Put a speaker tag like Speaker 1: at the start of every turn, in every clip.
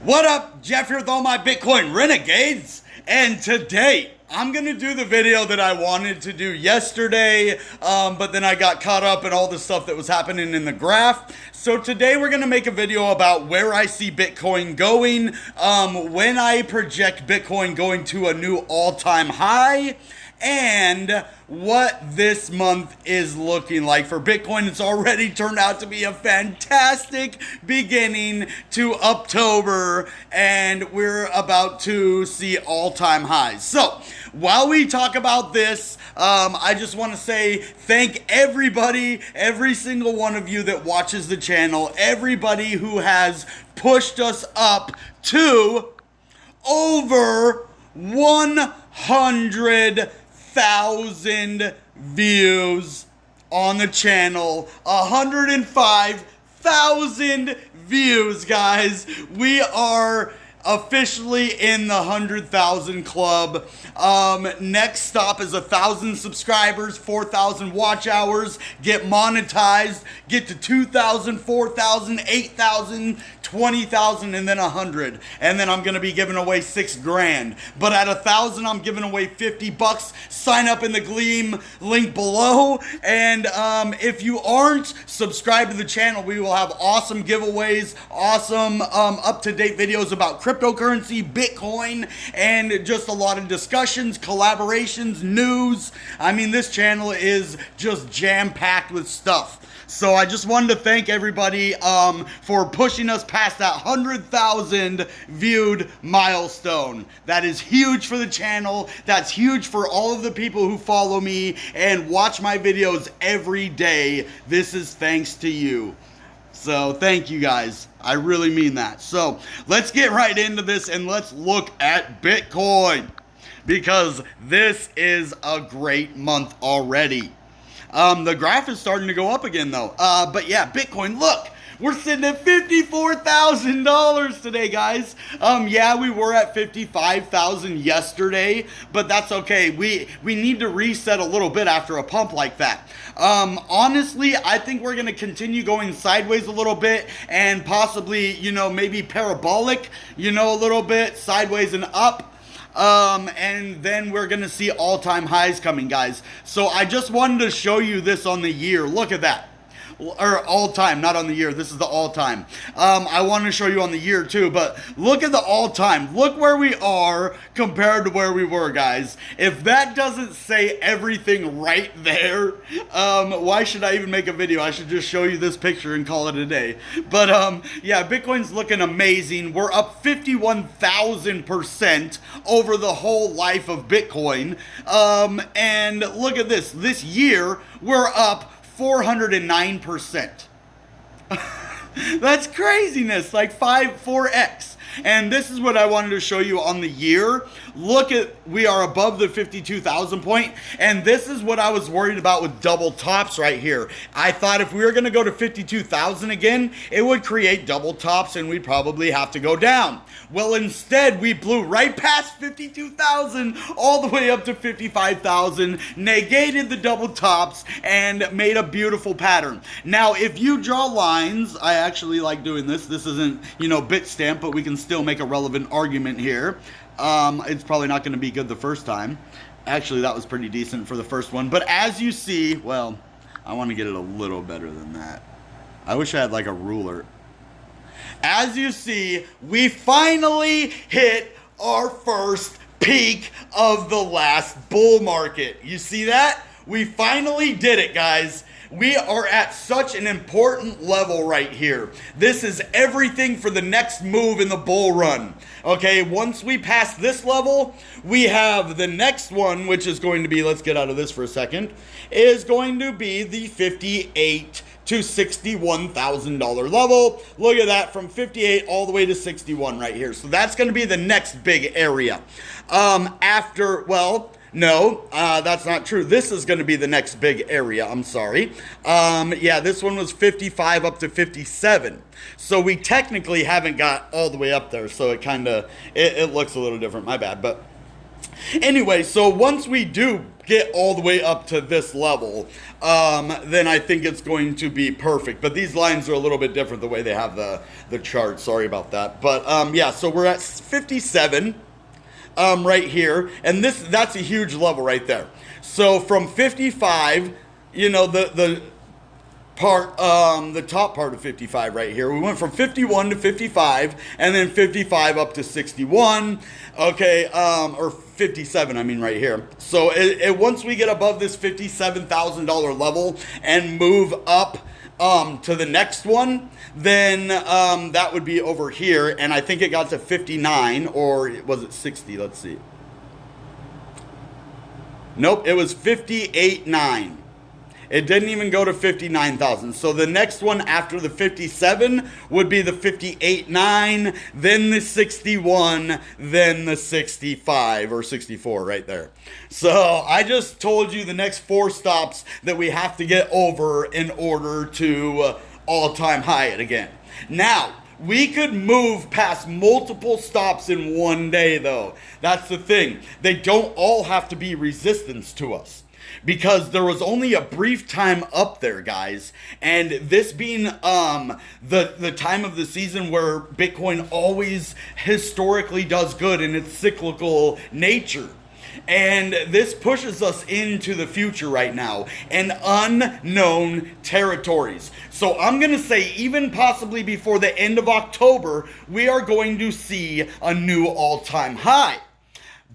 Speaker 1: What up? Jeff here with all my Bitcoin Renegades, and today I'm gonna do the video that I wanted to do yesterday, but then I got caught up in all the stuff that was happening in the graph. So today we're gonna make a video about where I see Bitcoin going, when I project Bitcoin going to a new all-time high, and what this month is looking like for Bitcoin. It's already turned out to be a fantastic beginning to Uptober, and we're about to see all-time highs. So while we talk about this, I just want to say thank everybody, every single one of you that watches the channel, everybody who has pushed us up to over 100,000 views on the channel. 105,000 views, guys. We are officially in the 100,000 club. Next stop is 1,000 subscribers, 4,000 watch hours, get monetized, get to 2,000, 4,000, 8,000, 20,000, and then 100. And then I'm gonna be giving away $6 grand. But at 1,000, I'm giving away $50. Sign up in the Gleam link below. And if you aren't subscribed to the channel, we will have awesome giveaways, awesome up-to-date videos about cryptocurrency, Bitcoin, and just a lot of discussions, collaborations, news. I mean, this channel is just jam-packed with stuff. So I just wanted to thank everybody for pushing us past that 100,000 viewed milestone. That is huge for the channel. That's huge for all of the people who follow me and watch my videos every day. This is thanks to you. So thank you guys. I really mean that. So let's get right into this and let's look at Bitcoin, because this is a great month already. The graph is starting to go up again though. But yeah, Bitcoin, look, we're sitting at $54,000 today, guys. Yeah, we were at 55,000 yesterday, but that's okay. We need to reset a little bit after a pump like that. Honestly, I think we're going to continue going sideways a little bit and possibly, maybe parabolic, a little bit sideways and up. And then we're going to see all-time highs coming, guys. So I just wanted to show you this on the year. Look at that. Or all-time, not on the year. This is the all-time. I want to show you on the year too, but look at the all-time. Look where we are compared to where we were, guys. If that doesn't say everything right there, why should I even make a video? I should just show you this picture and call it a day. But yeah, Bitcoin's looking amazing. We're up 51,000% over the whole life of Bitcoin. And look at this. This year, we're up 409%. That's craziness, like 4x. And this is what I wanted to show you on the year. Look at, we are above the 52,000 point, and this is what I was worried about with double tops right here. I thought if we were gonna go to 52,000 again, it would create double tops and we'd probably have to go down. Well, instead, we blew right past 52,000 all the way up to 55,000, negated the double tops, and made a beautiful pattern. Now, if you draw lines, I actually like doing this. This isn't, Bitstamp, but we can still make a relevant argument here. It's probably not going to be good the first time. Actually, that was pretty decent for the first one. But as you see, well, I want to get it a little better than that. I wish I had like a ruler. As you see, we finally hit our first peak of the last bull market. You see that? We finally did it, guys. We are at such an important level right here. This is everything for the next move in the bull run. Okay, once we pass this level, we have the next one, which is going to be, let's get out of this for a second, is going to be the $58,000 to $61,000 level. Look at that, from 58 all the way to 61 right here. So that's going to be the next big area. No, that's not true. This is going to be the next big area. I'm sorry. Yeah, this one was 55 up to 57. So we technically haven't got all the way up there. So it kind of, it looks a little different. My bad. But Anyway, so once we do get all the way up to this level, then I think it's going to be perfect. But these lines are a little bit different the way they have the chart. Sorry about that. But yeah, so we're at 57 right here. And that's a huge level right there. So from 55, you know, the top part of 55 right here. We went from 51 to 55, and then 55 up to 61, okay, or 57, I mean, right here. So once we get above this $57,000 level and move up to the next one, then that would be over here, and I think it got to 59, or was it 60? Let's see. Nope, it was 58.9. It didn't even go to 59,000. So the next one after the 57 would be the 58.9, then the 61, then the 65 or 64 right there. So I just told you the next 4 stops that we have to get over in order to all-time high it again. Now, we could move past multiple stops in one day, though. That's the thing. They don't all have to be resistance to us, because there was only a brief time up there, guys. And this being the time of the season where Bitcoin always historically does good in its cyclical nature. And this pushes us into the future right now and unknown territories. So I'm going to say even possibly before the end of October, we are going to see a new all-time high.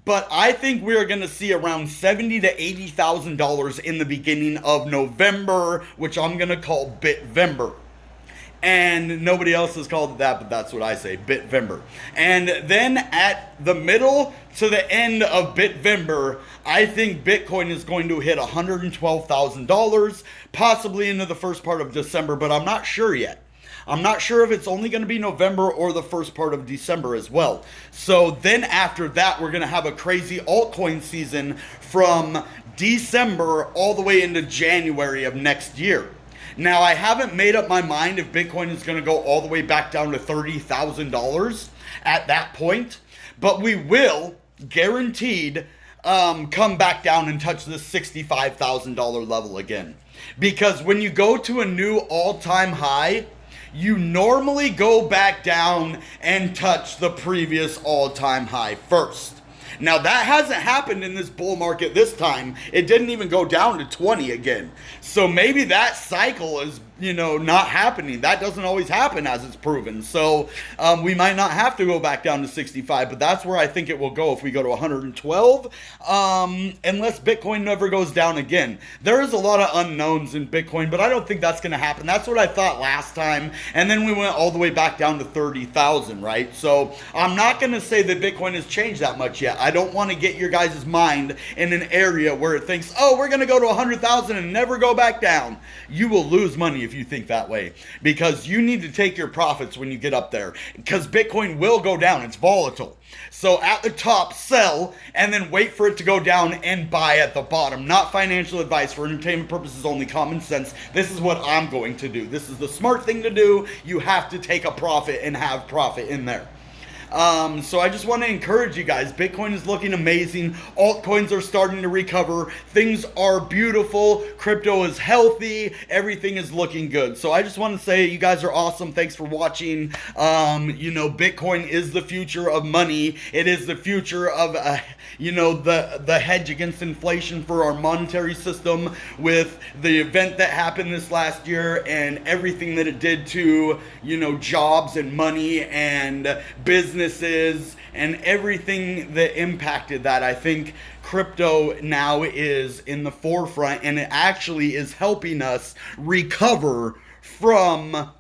Speaker 1: But I think we're going to see around $70,000 to $80,000 in the beginning of November, which I'm going to call Bitvember. And nobody else has called it that, but that's what I say, Bitvember. And then at the middle to the end of Bitvember, I think Bitcoin is going to hit $112,000, possibly into the first part of December, but I'm not sure yet. I'm not sure if it's only going to be November or the first part of December as well. So then after that, we're going to have a crazy altcoin season from December all the way into January of next year. Now, I haven't made up my mind if Bitcoin is going to go all the way back down to $30,000 at that point, but we will, guaranteed, come back down and touch the $65,000 level again. Because when you go to a new all-time high, you normally go back down and touch the previous all-time high first. Now, that hasn't happened in this bull market this time. It didn't even go down to 20 again. So maybe that cycle is, not happening. That doesn't always happen, as it's proven. So we might not have to go back down to 65, but that's where I think it will go if we go to 112, unless Bitcoin never goes down again. There is a lot of unknowns in Bitcoin, but I don't think that's going to happen. That's what I thought last time, and then we went all the way back down to 30,000, right? So I'm not going to say that Bitcoin has changed that much yet. I don't want to get your guys' mind in an area where it thinks, oh, we're going to go to 100,000 and never go back down. You will lose money if you think that way, because you need to take your profits when you get up there, because Bitcoin will go down. It's volatile. So at the top, sell, and then wait for it to go down and buy at the bottom. Not financial advice, for entertainment purposes only, common sense. This is what I'm going to do. This is the smart thing to do. You have to take a profit and have profit in there. So I just want to encourage you guys. Bitcoin is looking amazing. Altcoins are starting to recover. Things are beautiful. Crypto is healthy. Everything is looking good. So I just want to say you guys are awesome. Thanks for watching. Bitcoin is the future of money. It is the future of, the hedge against inflation for our monetary system, with the event that happened this last year and everything that it did to, jobs and money and businesses and everything that impacted that. I think crypto now is in the forefront, and it actually is helping us recover from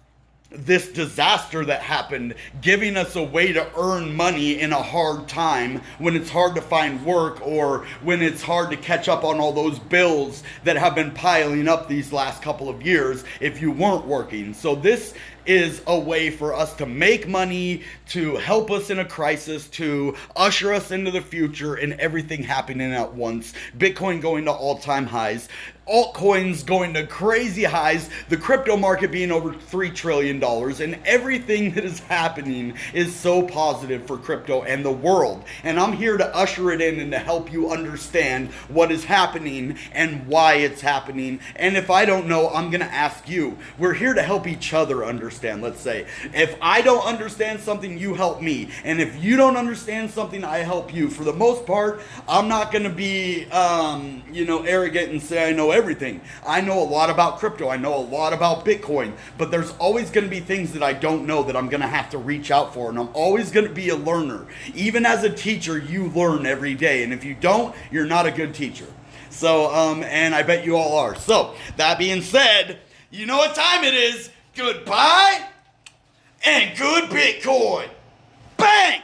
Speaker 1: this disaster that happened, giving us a way to earn money in a hard time when it's hard to find work, or when it's hard to catch up on all those bills that have been piling up these last couple of years if you weren't working. So this is a way for us to make money, to help us in a crisis, to usher us into the future, and everything happening at once. Bitcoin going to all-time highs, altcoins going to crazy highs, the crypto market being over $3 trillion, and everything that is happening is so positive for crypto and the world. And I'm here to usher it in and to help you understand what is happening and why it's happening. And if I don't know, I'm going to ask you. We're here to help each other understand, let's say. If I don't understand something, you help me. And if you don't understand something, I help you. For the most part, I'm not going to be, arrogant and say I know everything. I know a lot about crypto. I know a lot about Bitcoin. But there's always going to be things that I don't know that I'm going to have to reach out for. And I'm always going to be a learner. Even as a teacher, you learn every day. And if you don't, you're not a good teacher. So, and I bet you all are. So, that being said, you know what time it is. Goodbye and good Bitcoin. Bang!